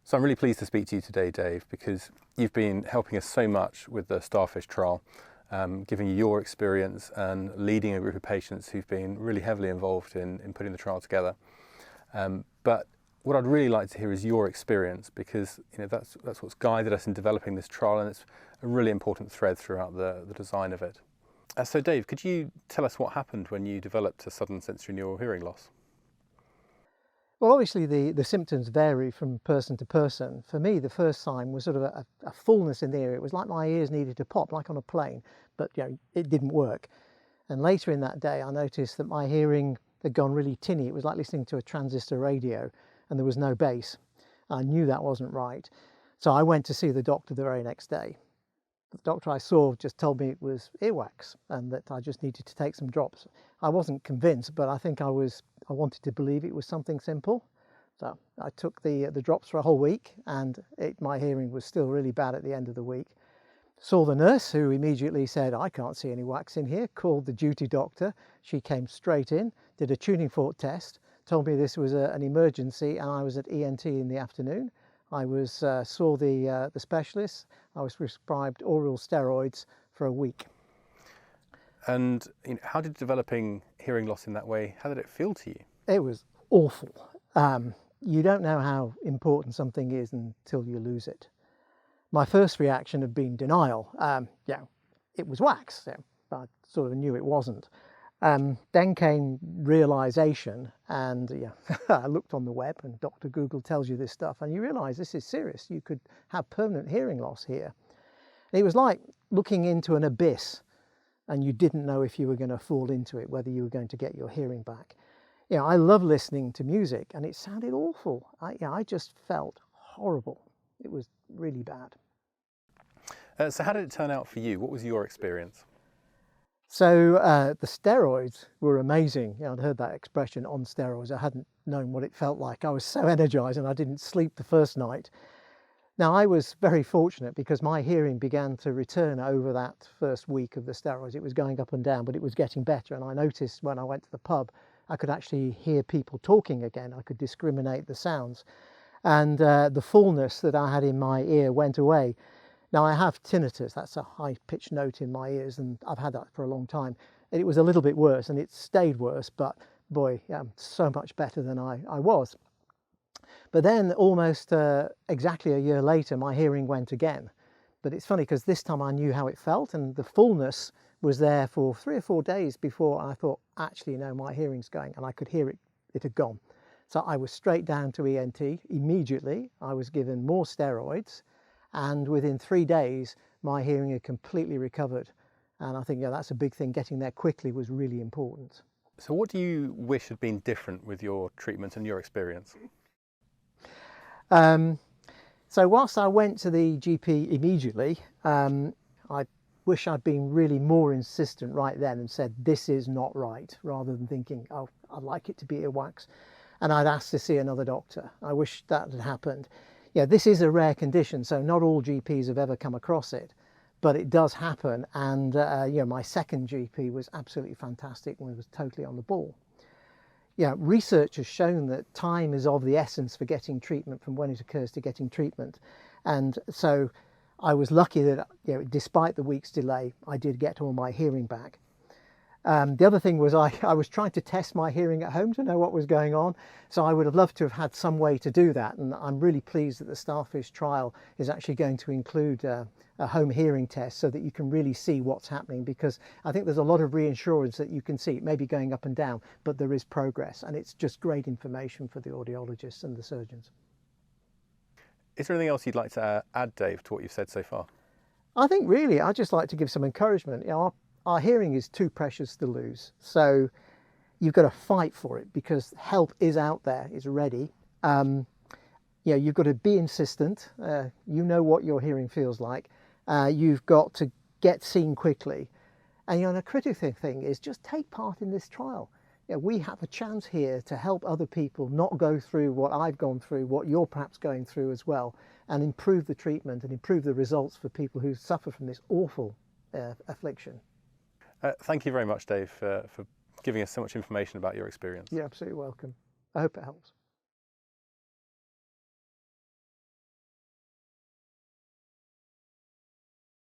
So I'm really pleased to speak to you today, Dave, because you've been helping us so much with the STARFISH trial, giving you your experience and leading a group of patients who've been really heavily involved in putting the trial together. But what I'd really like to hear is your experience, because that's what's guided us in developing this trial, and it's a really important thread throughout the design of it. So Dave, could you tell us what happened when you developed a sudden sensory neural hearing loss? Well, obviously the symptoms vary from person to person. For me, the first sign was sort of a fullness in the ear. It was like my ears needed to pop, like on a plane, but it didn't work. And later in that day, I noticed that my hearing had gone really tinny. It was like listening to a transistor radio, and there was no bass. I knew that wasn't right. So I went to see the doctor the very next day. The doctor I saw just told me it was earwax and that I just needed to take some drops. I wasn't convinced, but I think I wanted to believe it was something simple. So I took the drops for a whole week, and my hearing was still really bad at the end of the week. Saw the nurse, who immediately said, "I can't see any wax in here," called the duty doctor. She came straight in, did a tuning fork test, told me this was an emergency, and I was at ENT in the afternoon. I saw the specialist. I was prescribed oral steroids for a week. And how did developing hearing loss in that way, how did it feel to you? It was awful. You don't know how important something is until you lose it. My first reaction had been denial. It was wax. I sort of knew it wasn't. Then came realization, and I looked on the web, and Dr. Google tells you this stuff, and you realize this is serious. You could have permanent hearing loss here. And it was like looking into an abyss, and you didn't know if you were going to fall into it, whether you were going to get your hearing back. I love listening to music, and it sounded awful. I just felt horrible. It was really bad. So how did it turn out for you? What was your experience? So the steroids were amazing. I'd heard that expression, on steroids. I hadn't known what it felt like. I was so energized, and I didn't sleep the first night. Now, I was very fortunate because my hearing began to return over that first week of the steroids. It was going up and down, but it was getting better. And I noticed when I went to the pub, I could actually hear people talking again. I could discriminate the sounds. And the fullness that I had in my ear went away. Now, I have tinnitus. That's a high-pitched note in my ears, and I've had that for a long time. And it was a little bit worse, and it stayed worse, but boy, so much better than I was. But then almost exactly a year later, my hearing went again. But it's funny because this time I knew how it felt, and the fullness was there for 3 or 4 days before I thought, actually, no, my hearing's going, and I could hear it. It had gone. So I was straight down to ENT immediately. I was given more steroids, and within 3 days, my hearing had completely recovered. And I think, that's a big thing. Getting there quickly was really important. So what do you wish had been different with your treatment and your experience? So whilst I went to the GP immediately, I wish I'd been really more insistent right then and said, this is not right, rather than thinking, oh, I'd like it to be earwax. And I'd asked to see another doctor. I wish that had happened. This is a rare condition, so not all GPs have ever come across it, but it does happen. And my second GP was absolutely fantastic and was totally on the ball. Research has shown that time is of the essence for getting treatment from when it occurs to getting treatment. And so I was lucky that, despite the week's delay, I did get all my hearing back. The other thing was I was trying to test my hearing at home to know what was going on. So I would have loved to have had some way to do that. And I'm really pleased that the STARFISH trial is actually going to include a home hearing test so that you can really see what's happening, because I think there's a lot of reassurance that you can see it may be going up and down, but there is progress, and it's just great information for the audiologists and the surgeons. Is there anything else you'd like to add, Dave, to what you've said so far? I think really I'd just like to give some encouragement. Our hearing is too precious to lose, so you've got to fight for it, because help is out there, it's ready. You've got to be insistent. You know what your hearing feels like. You've got to get seen quickly. And the critical thing is just take part in this trial. We have a chance here to help other people not go through what I've gone through, what you're perhaps going through as well, and improve the treatment and improve the results for people who suffer from this awful affliction. Thank you very much, Dave, for giving us so much information about your experience. You're absolutely welcome. I hope it helps.